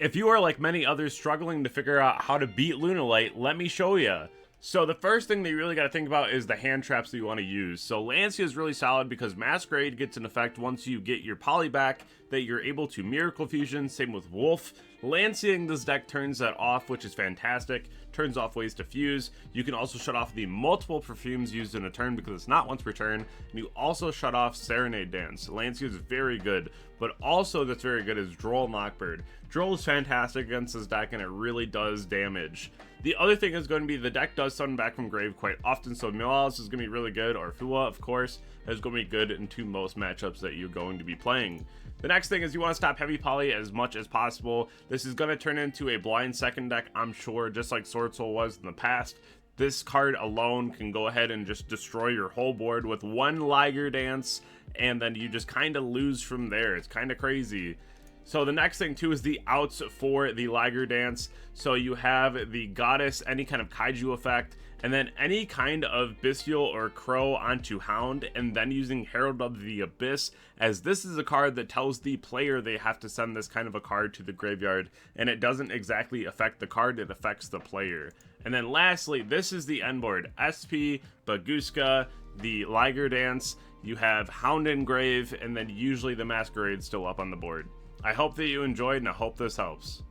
If you are like many others struggling to figure out how to beat Lunalight, let me show you. So the first thing that you really got to think about is the hand traps that you want to use. So Lancia is really solid because Masquerade gets an effect once you get your poly back that you're able to Miracle Fusion, same with Wolf. Lanciaing this deck turns that off, which is fantastic. Turns off ways to fuse. You can also shut off the multiple perfumes used in a turn because it's not once per turn. And you also shut off Serenade Dance. Lancia is very good, but also that's very good is Droll Knockbird. Droll is fantastic against this deck and it really does damage. The other thing is going to be the deck does summon back from grave quite often, so Milalis is going to be really good, or Fua, of course, is going to be good into most matchups that you're going to be playing. The next thing is you want to stop heavy poly as much as possible. This is going to turn into a blind second deck, I'm sure, just like Sword Soul was in the past. This card alone can go ahead and just destroy your whole board with one Liger Dance, and then you just kind of lose from there. It's kind of crazy. So the next thing too is the outs for the Liger Dance. So you have the Goddess, any kind of Kaiju effect, and then any kind of Bestial or Crow onto Hound, and then using Herald of the Abyss, as this is a card that tells the player they have to send this kind of a card to the graveyard, and it doesn't exactly affect the card, it affects the player. And then lastly, this is the end board. SP, Baguska, the Liger Dance, you have Hound and Grave, and then usually the Masquerade still up on the board. I hope that you enjoyed, and I hope this helps.